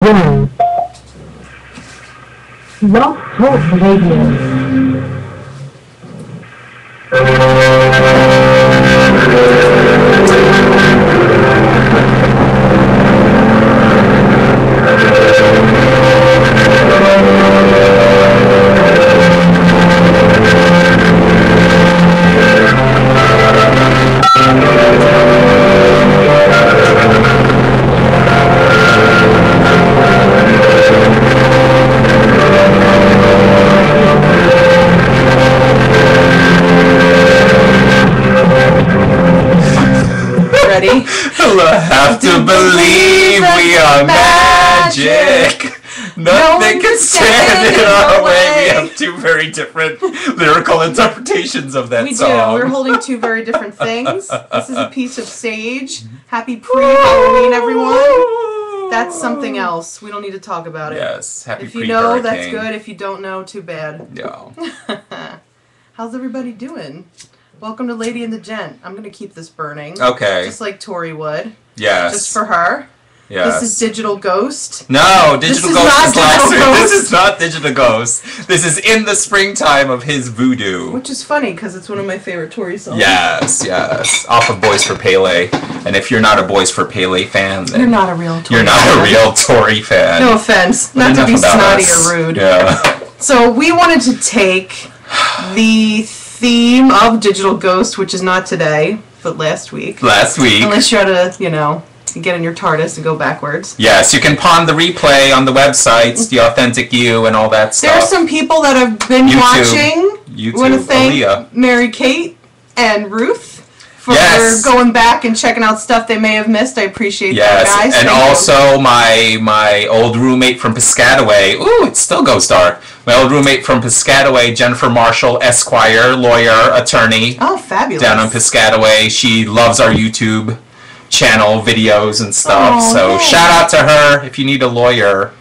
One. LadyHope Radio. Have to believe we are magic. Nothing can stand in our way. We have two very different lyrical interpretations of that song. We do. We're holding two very different things. This is a piece of sage. Happy pre-Halloween, everyone. That's something else. We don't need to talk about it. Yes. Happy If you know, that's good. If you don't know, too bad. Yeah. How's everybody doing? Welcome to Lady and the Gent. I'm going to keep this burning. Okay. Just like Tori would. Yes. Just for her. Yes. This is Digital Ghost. No, Digital Ghost is last week. Ghost. This is not Digital Ghost. This is In the Springtime of His Voodoo. Which is funny, because it's one of my favorite Tori songs. Yes, yes. Off of Boys for Pele. And if you're not a Boys for Pele fan, then you're not a real Tori fan. You're not a real Tori fan. No offense. Not to be snotty or rude. Yeah. So we wanted to take the theme of Digital Ghost, which is not today, but last week. Last week. Unless you had to, get in your TARDIS and go backwards. Yes, you can pawn the replay on the websites, The Authentic You and all that stuff. There are some people that have been watching. YouTube. I want to thank Mary Kate and Ruth for going back and checking out stuff they may have missed. I appreciate that, guys. And also my old roommate from Piscataway. Ooh, it still goes dark. My old roommate from Piscataway, Jennifer Marshall, Esquire, lawyer, attorney. Oh, fabulous. Down on Piscataway. She loves our YouTube channel videos and stuff. Oh, so yay. Shout out to her. If you need a lawyer,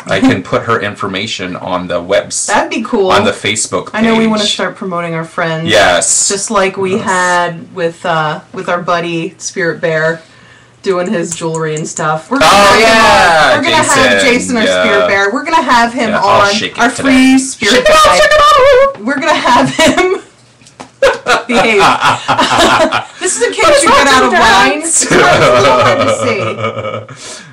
I can put her information on the website. That'd be cool. On the Facebook page. I know we want to start promoting our friends. Yes. Just like we had with our buddy Spirit Bear doing his jewelry and stuff. We're gonna have Jason, our Spirit Bear. We're gonna have him on our free Spirit Bear. We're gonna have him behave. This is in case you get out of line. It's a little hard to see.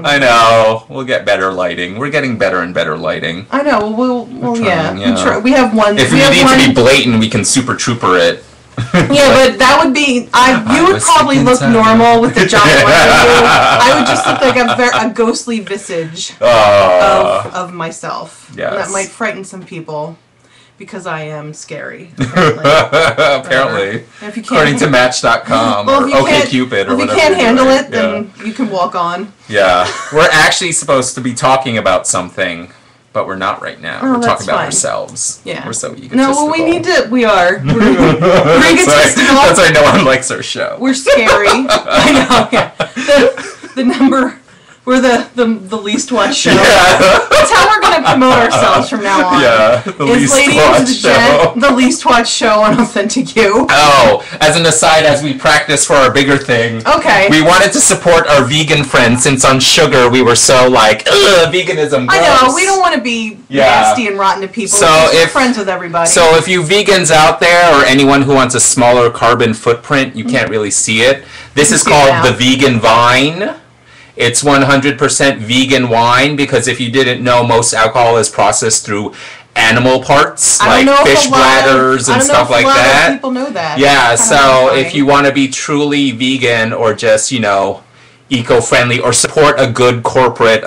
I know. We'll get better lighting. We're getting better and better lighting. I know. We have one. If we need to be blatant, we can Super Trooper it. Yeah, but that would be. You would probably look normal with the giant I would just look like a ghostly visage of myself. Yes. That might frighten some people. Because I am scary. Apparently. If you can't according to Match.com or OKCupid or whatever. If you can't handle it, then you can walk on. Yeah. We're actually supposed to be talking about something, but we're not right now. We're talking about ourselves. Yeah. We're so egotistical. No, well, we are. We're egotistical. That's why no one likes our show. We're scary. I know, yeah. The number... We're the least watched show. Yeah. That's how we're going to promote ourselves from now on. Yeah, the least watched show. The least watched show on Authentic You. Oh, as an aside, as we practice for our bigger thing, we wanted to support our vegan friends since on Sugar we were so like, ugh, veganism gross. I know, we don't want to be nasty and rotten to people. So we're friends with everybody. So if you vegans out there or anyone who wants a smaller carbon footprint, you can't really see it. This is called the Vegan Vine. It's 100% vegan wine because if you didn't know, most alcohol is processed through animal parts like fish bladders and stuff like that. I don't know if a lot of people know that. Yeah, so if you want to be truly vegan or just, eco-friendly or support a good corporate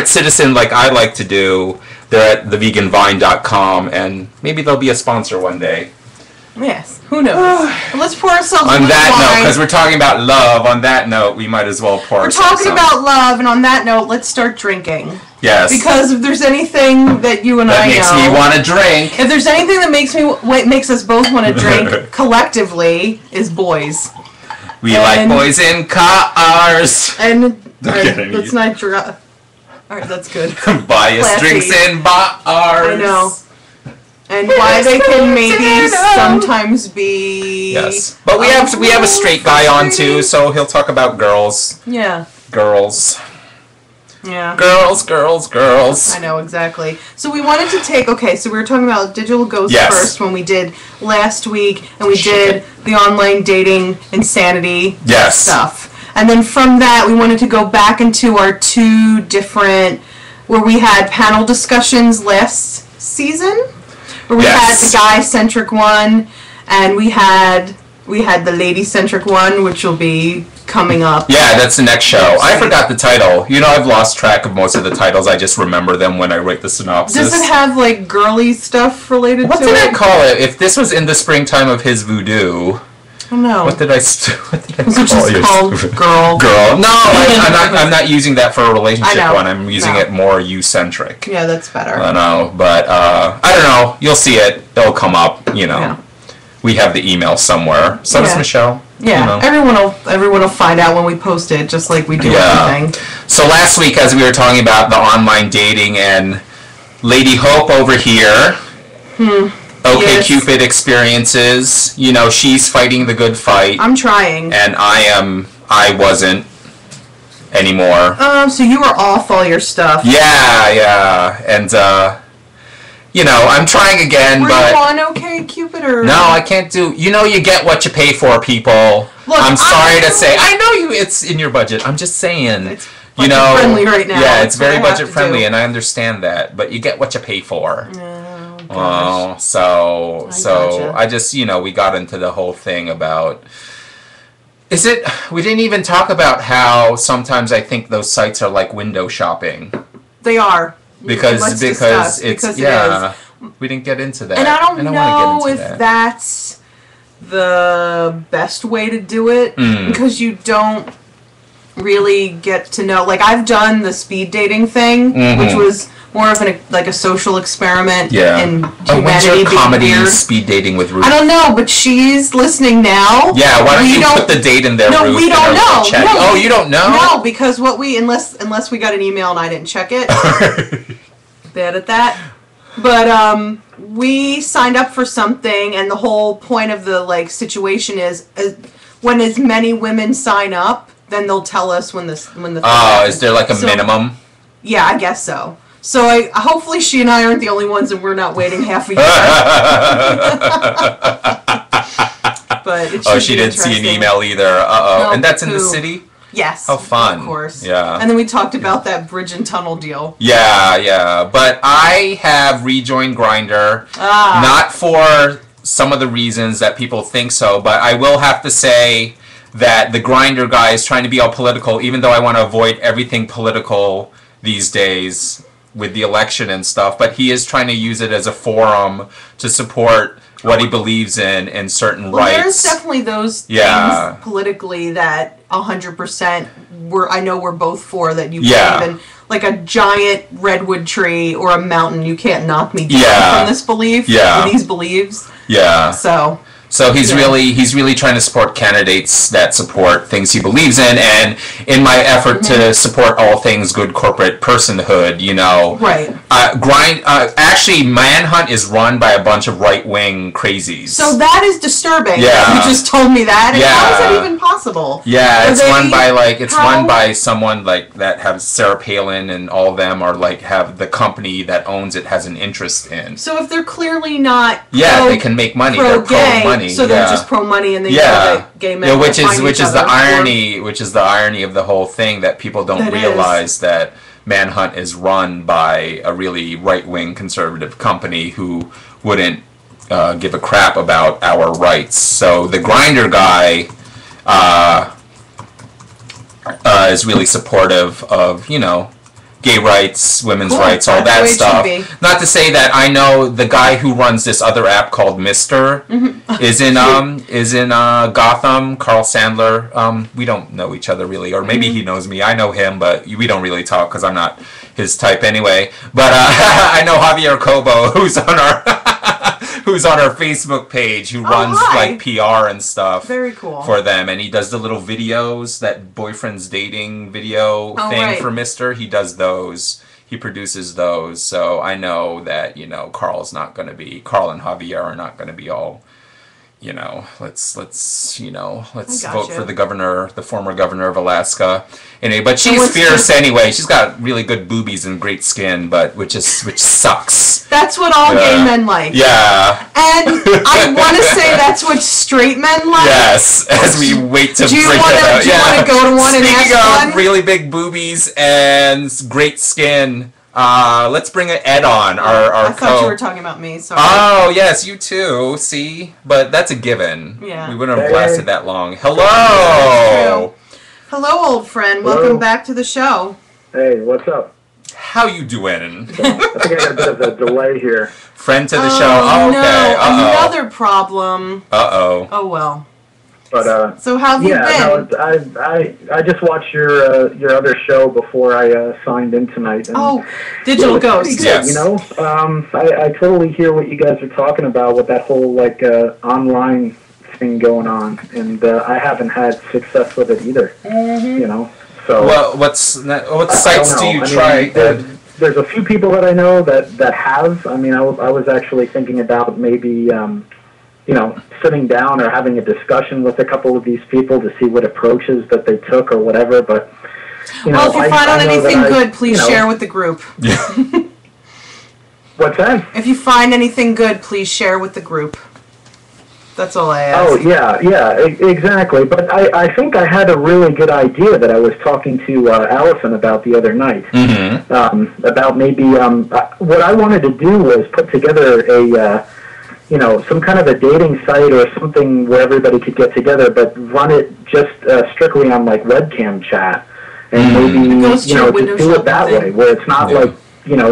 citizen like I like to do, they're at theveganvine.com and maybe they'll be a sponsor one day. Yes, who knows? Let's pour ourselves on that note, because we're talking about love. On that note, we might as well pour. We're talking about love, and on that note, let's start drinking. Yes. Because if there's anything that you and I know that makes me want to drink, if there's anything that makes us both want to drink collectively, is boys. We like boys in cars. And let's not drink. All right, that's good. Buy us drinks in bars. I know. And why they can maybe sometimes be... Yes. But we have a straight guy on too, so he'll talk about girls. Yeah. girls. Yeah. Girls. I know, exactly. So we wanted to take, so we were talking about digital ghosts first when we did last week, and we did the online dating insanity stuff. And then from that, we wanted to go back into our two different, where we had panel discussions last season, where we had the guy-centric one, and we had the lady-centric one, which will be coming up. Yeah, that's the next show. I forgot the title. You know, I've lost track of most of the titles. I just remember them when I write the synopsis. Does it have, like, girly stuff related to it? What did I call it? If this was in the Springtime of His Voodoo... I don't know. What did I call it? Called Girl. No, I'm not using that for a relationship one. I'm using it more you-centric. Yeah, that's better. I know, but I don't know. You'll see it. It'll come up, you know. Yeah. We have the email somewhere. So does Michelle. Yeah, you know. Everyone will find out when we post it, just like we do everything. So last week, as we were talking about the online dating and LadyHope over here, OKCupid experiences, you know, she's fighting the good fight. I'm trying. And I wasn't anymore. So you were off all your stuff. Yeah, and you know, I'm trying again, Were but... you on OKCupid or... No, I can't do... You know, you get what you pay for, people. Look, I'm sorry to say. I know it's in your budget. I'm just saying. It's budget-friendly right now. Yeah, it's very budget-friendly, and I understand that. But you get what you pay for. Oh, so I just, you know, we got into the whole thing about... We didn't even talk about how sometimes I think those sites are like window shopping. They are. Because it's we didn't get into that. And I don't know if that's the best way to do it because you don't really get to know. Like, I've done the speed dating thing, which was more of a social experiment in humanity. When's your comedy speed dating with Ruth? I don't know, but she's listening now. Yeah, why don't you put the date in there, No, Ruth, we don't know. No, you don't know? No, because unless we got an email and I didn't check it. Bad at that. But we signed up for something, and the whole point of the situation is when as many women sign up, then they'll tell us when the is there like a minimum? Yeah, I guess so. So hopefully she and I aren't the only ones, and we're not waiting half a year. But it should she didn't see an email either. No, and that's in the city? Yes. How fun. Of course. Yeah. And then we talked about that bridge and tunnel deal. Yeah. But I have rejoined Grindr, not for some of the reasons that people think so, but I will have to say that the Grindr guy is trying to be all political, even though I want to avoid everything political these days with the election and stuff, but he is trying to use it as a forum to support what he believes in and certain rights. There's definitely those things politically that 100% I know we're both for, that you can't even, like a giant redwood tree or a mountain, you can't knock me down from this belief, or these beliefs. Yeah. So he's really trying to support candidates that support things he believes in, and in my effort to support all things good corporate personhood, you know. Right. Actually, Manhunt is run by a bunch of right-wing crazies. So that is disturbing. Yeah. You just told me that. And how is that even possible? Yeah, it's run by someone like that have Sarah Palin, and all of them are like have the company that owns it has an interest in. So if they're clearly not they can make money. They're pro-money. So they're just pro-money, and they know that gay men which is the irony of the whole thing, that people don't realize that Manhunt is run by a really right-wing conservative company who wouldn't give a crap about our rights. So the Grindr guy is really supportive of, you know, gay rights, women's rights, all that stuff. Not to say that I know the guy who runs this other app called Mister is in Gotham. Carl Sandler. We don't know each other really, or maybe he knows me. I know him, but we don't really talk because I'm not his type anyway. But I know Javier Cobo, who's on our Facebook page, who runs like PR and stuff. Very cool. For them, and he does the little videos, that boyfriend's dating video thing for Mister. He does those. He produces those. So I know that, you know, Carl and Javier are not going to be all, you know, let's vote you. for the former governor of Alaska. Anyway, but she's fierce anyway. She's got really good boobies and great skin, but which sucks. That's what all gay men like. Yeah. And I want to say that's what straight men like. Yes, as we wait to break it out. Do you want to go to one and ask one? Speaking of really big boobies and great skin, let's bring Ed on, I thought you were talking about me, sorry. Oh, yes, you too, see? But that's a given. Yeah. We wouldn't have lasted that long. Hello! Hello, old friend. Hello. Welcome back to the show. Hey, what's up? How you doing? I think I got a bit of a delay here. Friend to the show. Oh, okay. No, another problem. Uh-oh. Oh, well. But so how have you been? No, I just watched your other show before I signed in tonight. And Digital Ghost. Yes. You know, I totally hear what you guys are talking about with that whole like online thing going on, and I haven't had success with it either. Mm-hmm. You know, so what sites do you try? There's a few people that I know that have. I mean, I was actually thinking about maybe sitting down or having a discussion with a couple of these people to see what approaches that they took or whatever. But if you find out anything good, please share with the group. Yeah. What's that? If you find anything good, please share with the group. That's all I ask. Oh, yeah, exactly. But I think I had a really good idea that I was talking to Allison about the other night. Mm-hmm. About maybe what I wanted to do was put together a some kind of a dating site or something where everybody could get together, but run it just strictly on like webcam chat, and maybe just do it that way, where it's not like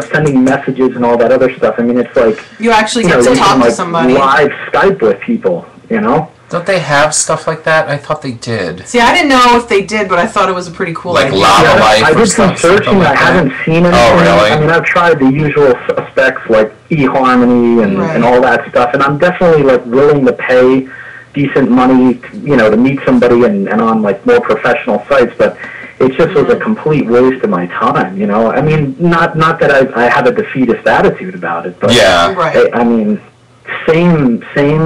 sending messages and all that other stuff. I mean, it's like you actually get to talk to somebody. Live Skype with people, Don't they have stuff like that? I thought they did. See, I didn't know if they did, but I thought it was a pretty cool idea. Lava Life I did some searching. I haven't seen anything. Oh, really? I mean, I've tried the usual suspects like eHarmony and all that stuff, and I'm definitely like willing to pay decent money, to meet somebody and on like more professional sites, but it just was a complete waste of my time, I mean, not that I have a defeatist attitude about it, but I mean, same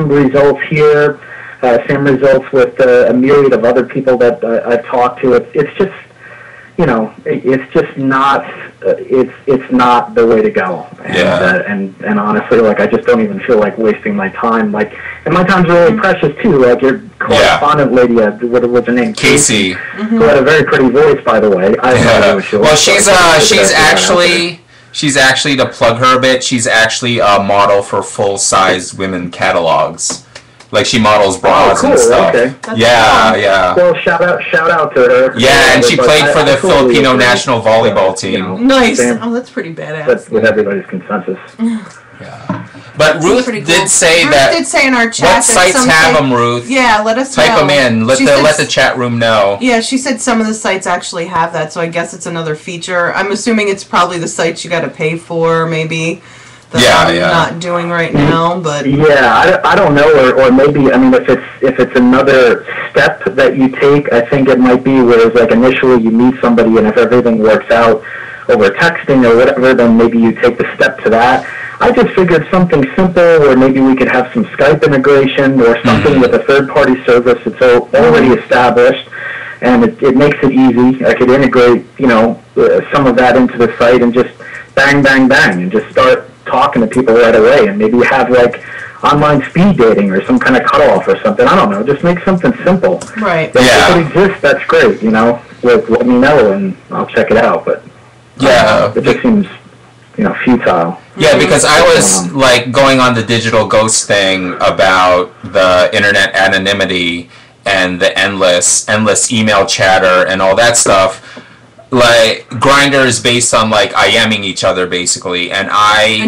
results here, same results with a myriad of other people that I've talked to. It's just, it's just not, it's not the way to go. And, and honestly, like, I just don't even feel like wasting my time. Like, and my time's really precious too. Like your correspondent lady, what was her name? Casey. Who had a very pretty voice, by the way. Well, she's actually, to plug her a bit, she's actually a model for full-size women catalogs. Like, she models bras and stuff. Okay. Yeah. Well, shout out to her. Yeah, and she played for the Filipino national volleyball team. Nice. Oh, that's pretty badass. That's with everybody's consensus. Yeah. But Ruth did say that. Ruth did say in our chat what sites have them, Ruth? Yeah, let us type know. them in. Let the chat room know. Yeah, she said some of the sites actually have that, so I guess it's another feature. I'm assuming it's probably the sites you got to pay for, maybe. That I'm not doing right now, but I don't know, or maybe, I mean, if it's another step that you take, I think it might be whereas like initially you meet somebody and if everything works out over texting or whatever, then maybe you take the step to that. I just figured something simple where maybe we could have some Skype integration or something with a third-party service that's already established, and it makes it easy. I could integrate, some of that into the site and just bang, bang, bang, and just start talking to people right away, and maybe have like online speed dating or some kind of cutoff or something. I don't know. Just make something simple. Right. If it exists, that's great. Let me know and I'll check it out. But it just seems, futile. Yeah, because I was like going on the digital ghost thing about the internet anonymity and the endless email chatter and all that stuff. Like, Grindr is based on, like, IMing each other, basically, and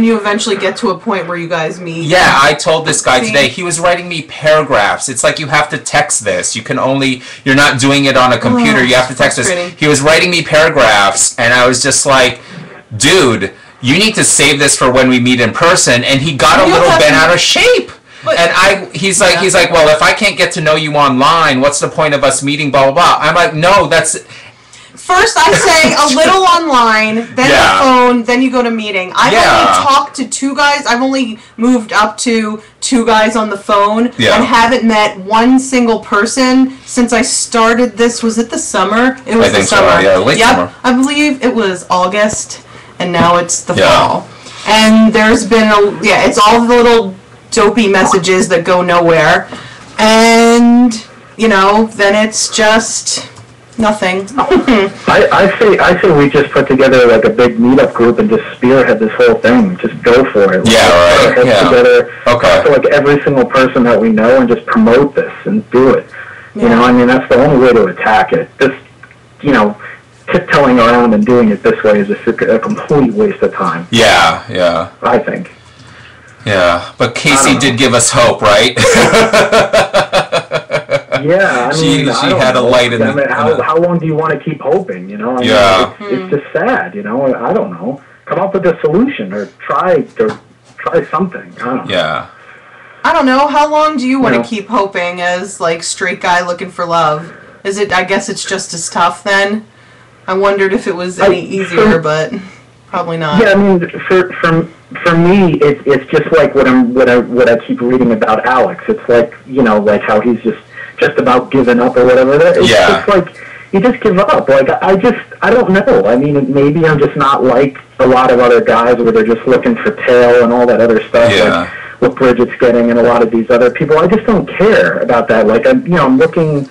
you eventually get to a point where you guys meet. Yeah, I told this guy today, he was writing me paragraphs. It's like, you have to text this. You're not doing it on a computer, you have to text this. He was writing me paragraphs, and I was just like, dude, you need to save this for when we meet in person, and he got a little bent out of shape. And he's like, well, if I can't get to know you online, what's the point of us meeting, blah, blah, blah. I'm like, no, First, I say a little online, then the phone, then you go to meeting. I've only talked to 2 guys. I've only moved up to 2 guys on the phone and haven't met one single person since I started this. Was it the summer? It was the summer. So, yeah, late summer. I believe it was August, and now it's the fall. And there's been it's all the little dopey messages that go nowhere. And, then it's just nothing. I say we just put together like a big meetup group and just spearhead this whole thing. Just go for it. Together, talk to like every single person that we know and just promote this and do it. That's the only way to attack it. Just, tiptoeing around and doing it this way is just a complete waste of time. Yeah. I think. Yeah, but Casey did give us hope, right? Yeah, she had a light in the... How long do you want to keep hoping, It's just sad, I don't know. Come up with a solution or try something. I don't know. Yeah. I don't know. How long do you want to keep hoping as, like, straight guy looking for love? I guess it's just as tough then? I wondered if it was any easier, but probably not. Yeah, for me, it's just like what I keep reading about Alex. It's like, like how he's just about giving up or whatever. It's just like, you just give up. Like, I don't know. Maybe I'm just not like a lot of other guys where they're just looking for tail and all that other stuff. Yeah. Like what Bridget's getting and a lot of these other people. I just don't care about that. Like, I'm looking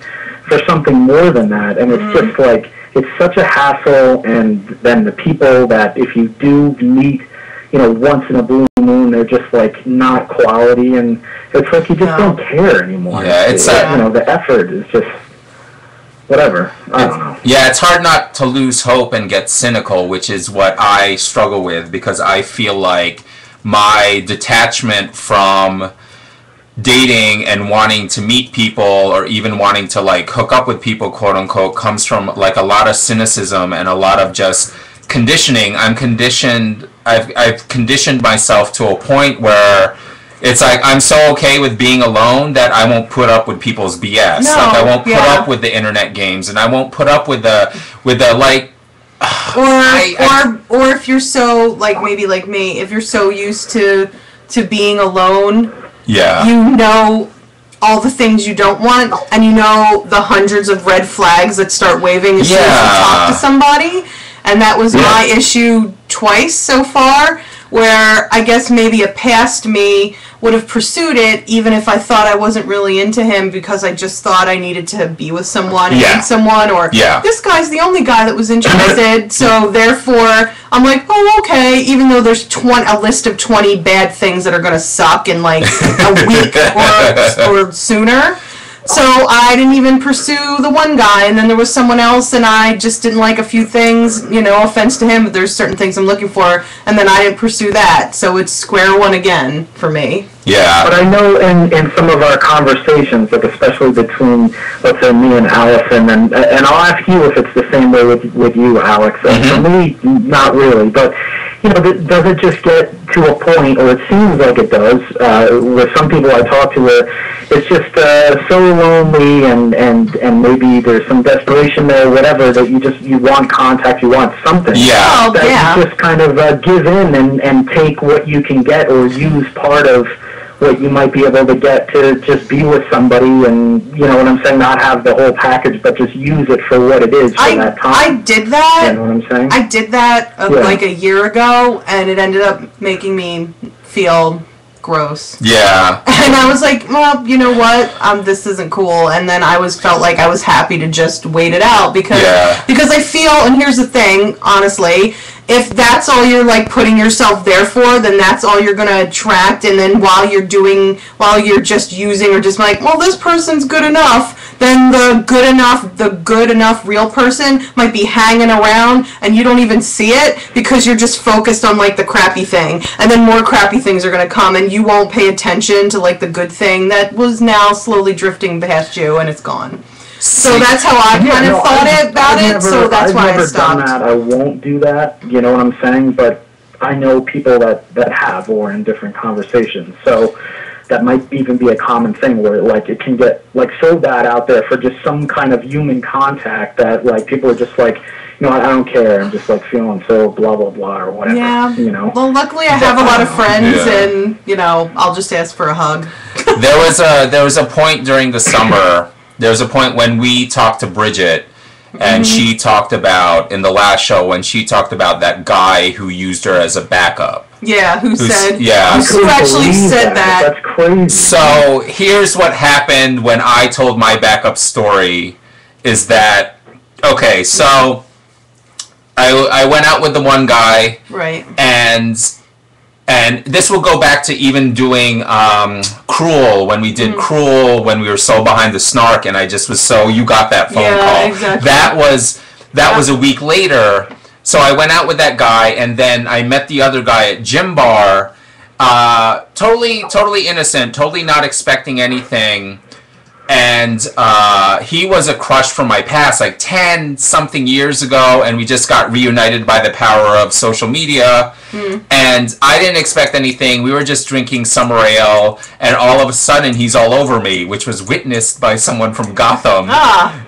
for something more than that. And it's just like, it's such a hassle. And then the people that if you do meet, once in a blue moon, they're just like not quality, and it's like you just don't care anymore. Yeah, it's the effort is just whatever. I don't know. Yeah, it's hard not to lose hope and get cynical, which is what I struggle with, because I feel like my detachment from dating and wanting to meet people or even wanting to like hook up with people, quote unquote, comes from like a lot of cynicism and a lot of just conditioning. I've conditioned myself to a point where it's like I'm so okay with being alone that I won't put up with people's BS. I won't put up with the internet games, and I won't put up with the like. Or if you're so maybe like me, if you're so used to being alone, all the things you don't want, and the hundreds of red flags that start waving as soon as you talk to somebody. And that was my issue twice so far, where I guess maybe a past me would have pursued it even if I thought I wasn't really into him because I just thought I needed to be with someone, meet someone, or this guy's the only guy that was interested, so therefore I'm like, oh, okay, even though there's a list of 20 bad things that are going to suck in like a week or sooner. So I didn't even pursue the one guy, and then there was someone else, and I just didn't like a few things, no offense to him, but there's certain things I'm looking for, and then I didn't pursue that, so it's square one again for me. Yeah. But I know in some of our conversations, like especially between, let's say, me and Allison, and I'll ask you if it's the same way with you, Alex. For me, not really, but does it just get to a point, or it seems like it does, with some people I talk to, where it's just so lonely, and maybe there's some desperation there, whatever, that you want contact, you want something. Yeah. You just kind of give in and take what you can get, or use part of what you might be able to get to just be with somebody, and you know what I'm saying, not have the whole package, but just use it for what it is for that time. I did that. You know what I'm saying? I did that like a year ago, and it ended up making me feel gross. Yeah. And I was like, well, you know what? This isn't cool. And then felt like I was happy to just wait it out because I feel, and here's the thing, honestly, if that's all you're like putting yourself there for, then that's all you're gonna attract. And then while you're just using or just like, well, this person's good enough, then the good enough real person might be hanging around and you don't even see it because you're just focused on like the crappy thing. And then more crappy things are gonna come and you won't pay attention to like the good thing that was now slowly drifting past you and it's gone. So that's how I kind of thought about it, so that's why I stopped. I've never done that. I won't do that, you know what I'm saying? But I know people that have, or in different conversations. So that might even be a common thing where like it can get like so bad out there for just some kind of human contact that like people are just like, you know, I don't care. I'm just like feeling so blah blah blah or whatever. Yeah. You know. Well, luckily I have a lot of friends, and you know, I'll just ask for a hug. There was a point during the summer. There was a point when we talked to Bridget. And she talked about, in the last show, when she talked about that guy who used her as a backup. Yeah, who actually said that. That's crazy. So, here's what happened when I told my backup story, is that, okay, so, I went out with the one guy. Right. And this will go back to even doing Cruel, when we did Cruel, when we were so behind the snark, and I just was so, you got that phone call. Exactly. That was a week later. So I went out with that guy, and then I met the other guy at Gym Bar, totally innocent, totally not expecting anything. And he was a crush from my past, like 10-something years ago, and we just got reunited by the power of social media. And I didn't expect anything. We were just drinking summer ale, and all of a sudden he's all over me, which was witnessed by someone from Gotham.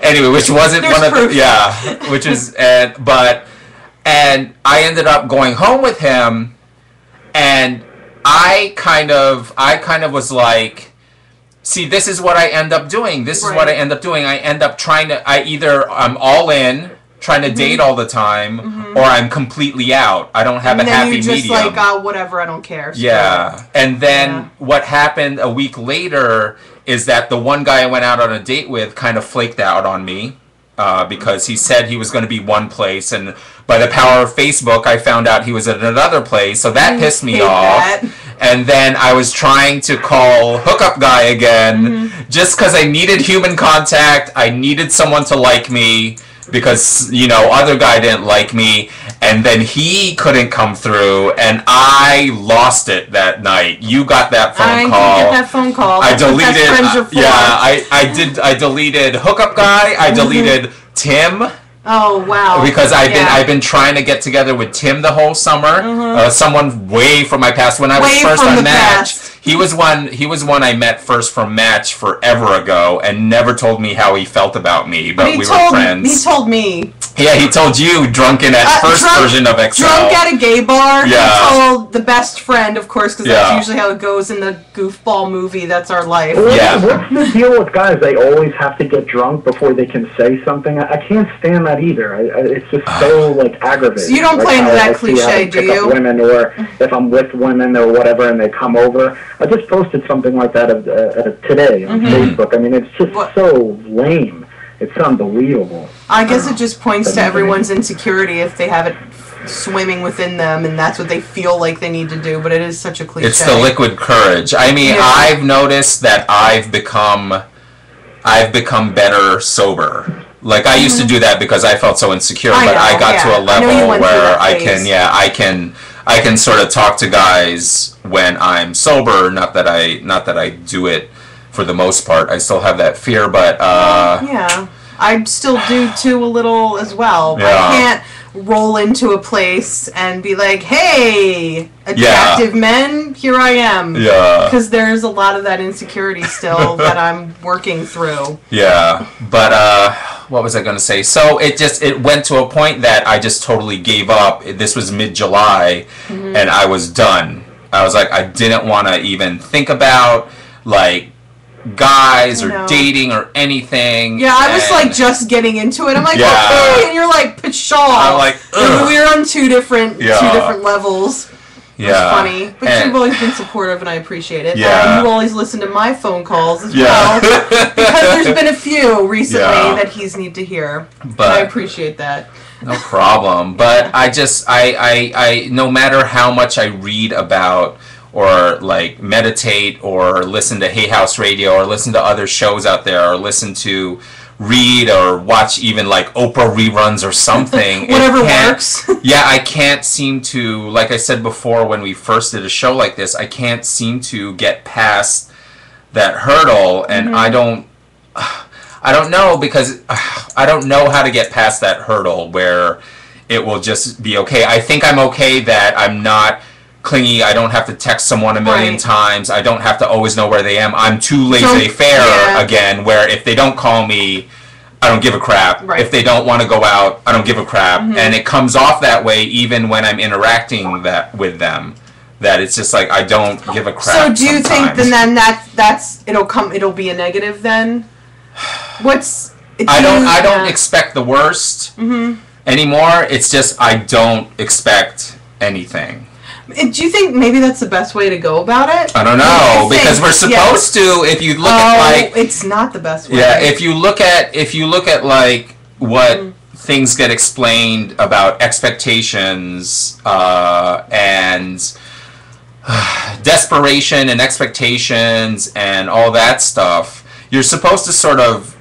Anyway, which wasn't one of the, which is, and I ended up going home with him, and I kind of was like, see, this is what I end up doing. This is what I end up doing. I end up trying to, I'm all in, trying to date all the time, or I'm completely out. I don't have a happy medium. And then you're just like, whatever, I don't care. So. Yeah. And then what happened a week later is that the one guy I went out on a date with kind of flaked out on me because he said he was going to be one place, and by the power of Facebook, I found out he was at another place, so that pissed me off. And then I was trying to call Hookup Guy again, just because I needed human contact. I needed someone to like me, because, you know, other guy didn't like me. And then he couldn't come through, and I lost it that night. You got that phone call. I didn't get that phone call. I deleted. I deleted Hookup Guy. I deleted Tim. Oh wow! Because I've been trying to get together with Tim the whole summer. Someone way from my past. When I was first on Match, he was one I met first from Match forever ago, and never told me how he felt about me. But we were friends. He told me. Yeah, he told you drunken at first version of XL. Drunk at a gay bar. Yeah. He told the best friend, of course, because that's usually how it goes in the goofball movie. That's our life. What's the deal with guys? They always have to get drunk before they can say something. I can't stand that either. It's just so like aggravating. So you don't play into that cliche, do you? Women, or if I'm with women or whatever, and they come over. I just posted something like that today on Facebook. I mean, it's just so lame. It's unbelievable. I guess it just points to everyone's insecurity if they have it swimming within them, and that's what they feel like they need to do. But it is such a cliche. It's the liquid courage. I mean, I've noticed that I've become better sober. Like I used to do that because I felt so insecure, but I got to a level where I can sort of talk to guys when I'm sober. Not that I do it for the most part. I still have that fear, but I still do too a little as well. Yeah. I can't roll into a place and be like, "Hey, attractive men, here I am." Yeah. Because there's a lot of that insecurity still that I'm working through. Yeah, but what was I going to say? So it went to a point that I just totally gave up. This was mid-July, and I was done. I was like, I didn't want to even think about like guys or dating or anything. Yeah, I was like just getting into it. I'm like, okay, and you're like, pshaw. I'm like, we're on two different levels. Yeah, it's funny, but you've always been supportive, and I appreciate it. Yeah, you always listen to my phone calls as well, because there's been a few recently that he's need to hear. But I appreciate that. No problem. But I no matter how much I read about, or like meditate, or listen to Hay House Radio, or listen to other shows out there, or read or watch even like Oprah reruns or something. Whatever works. Yeah, I can't seem to, like I said before when we first did a show like this, I can't seem to get past that hurdle, and I don't know, because I don't know how to get past that hurdle where it will just be okay. I think I'm okay that I'm not clingy. I don't have to text someone a million times. I don't have to always know where they am. I'm too laissez-faire again, where if they don't call me, I don't give a crap. If they don't want to go out, I don't give a crap. And it comes off that way even when I'm interacting with them. That it's just like I don't give a crap. So do you think then it'll be a negative then? I don't expect the worst anymore. It's just I don't expect anything. Do you think maybe that's the best way to go about it? I don't know, because we're supposed to. If you look at it's not the best way. Yeah, if you look at like what things get explained about expectations and desperation and expectations and all that stuff, you're supposed to sort of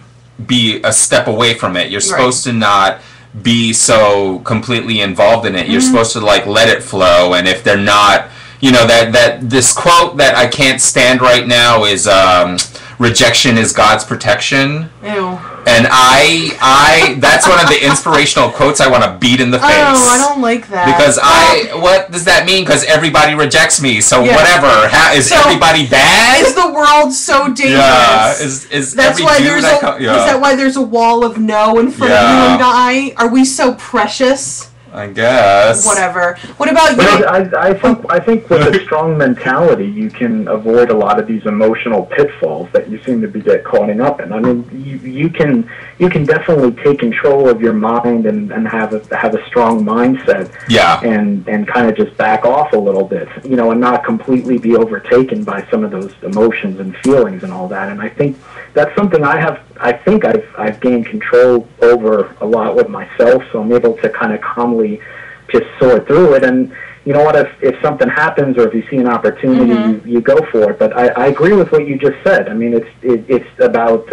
be a step away from it. You're supposed to not be so completely involved in it. You're supposed to like let it flow, and if they're not, that this quote that I can't stand right now is rejection is God's protection. Ew. And I that's one of the inspirational quotes I want to beat in the face. Oh, I don't like that. Because what does that mean? Because everybody rejects me, so whatever. Is everybody bad? Is the world so dangerous? Yeah. Is that why there's a wall of no in front of you and I? Are we so precious? I guess. Whatever. What about you? I think with a strong mentality, you can avoid a lot of these emotional pitfalls that you seem to get caught up in. I mean, you can definitely take control of your mind and have a strong mindset. Yeah. And kind of just back off a little bit, and not completely be overtaken by some of those emotions and feelings and all that. And I think that's something I've gained control over a lot with myself, so I'm able to kind of calmly just sort through it. And you know what, if something happens or if you see an opportunity, you go for it. But I agree with what you just said. I mean, it's about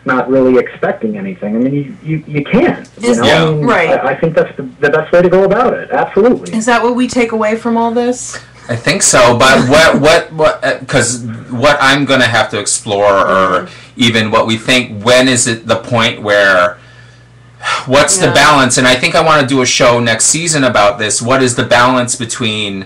not really expecting anything. I mean, you can. I think that's the best way to go about it. Absolutely. Is that what we take away from all this? I think so, but what? Because what I'm going to have to explore, or even what we think, when is it the point where? What's the balance? And I think I want to do a show next season about this. What is the balance between,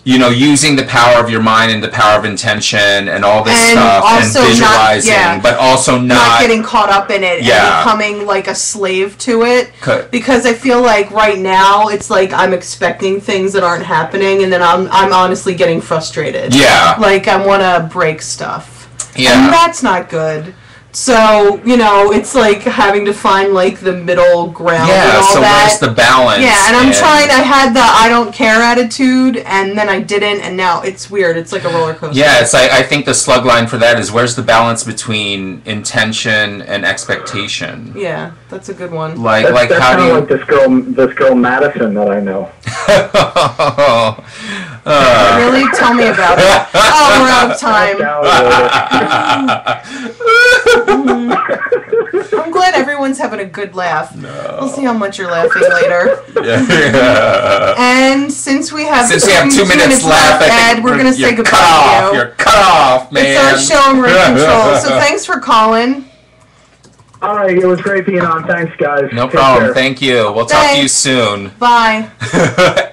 using the power of your mind and the power of intention and all this stuff and visualizing, but also not getting caught up in it and becoming like a slave to it. Because I feel like right now it's like I'm expecting things that aren't happening, and then I'm honestly getting frustrated. Yeah. Like I want to break stuff. Yeah. And that's not good. So, it's like having to find like the middle ground and all so that. Where's the balance? Yeah, and I had the I don't care attitude, and then I didn't, and now it's weird. It's like a roller coaster. Yeah, I think the slug line for that is, where's the balance between intention and expectation? Yeah, that's a good one. That's how do you... like this girl Madison that I know. Really? Tell me about it. Oh, we're out of time. I'm glad everyone's having a good laugh. No. We'll see how much you're laughing later. Yeah. And since we have 2 minutes left, Ed, we're going to say goodbye to you. You're cut off, man. It's our show and we're in control. So thanks for calling. All right, it was great being on. Thanks, guys. No problem. Thank you. We'll talk to you soon. Bye.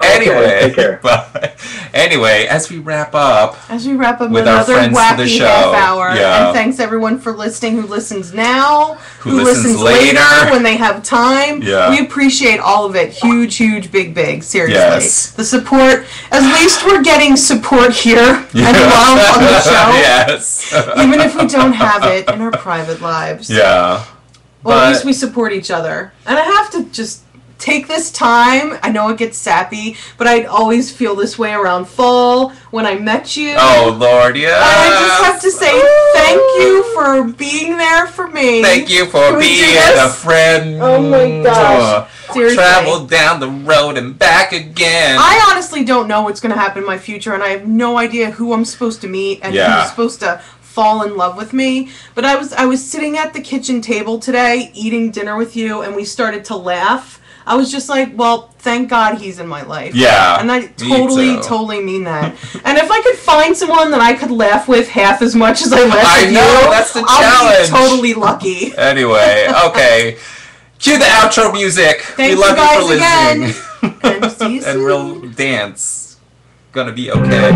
Anyway, take care. Bye. Anyway, as we wrap up with another wacky half hour, and thanks everyone for listening. Who listens now? Who listens later when they have time? Yeah. We appreciate all of it. Huge, huge, big. Seriously, yes. The support. At least we're getting support here and love on the show. Yes. Even if we don't have it in our private lives. Yeah. Well, at least we support each other. And I have to just take this time. I know it gets sappy, but I always feel this way around fall when I met you. Oh, Lord, yeah. I just have to say thank you for being there for me. Thank you for being a friend. Oh, my gosh. Seriously. Travel down the road and back again. I honestly don't know what's going to happen in my future, and I have no idea who I'm supposed to meet and who's supposed to fall in love with me. But I was sitting at the kitchen table today eating dinner with you, and we started to laugh. I was just like, well, thank God he's in my life. Yeah. And I totally mean that. And if I could find someone that I could laugh with half as much as I laugh with you, that's the I'll challenge. be totally lucky. Anyway, okay. Cue the outro music. Thanks we love you guys you for listening. Again. And see you soon. And we'll dance. gonna be okay.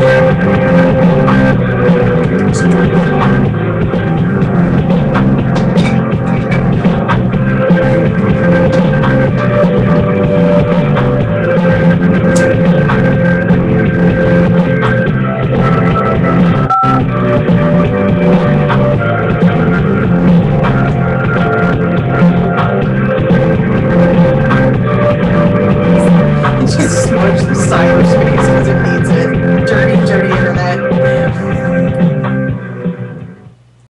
Just smudge the cyberspace because it needs it.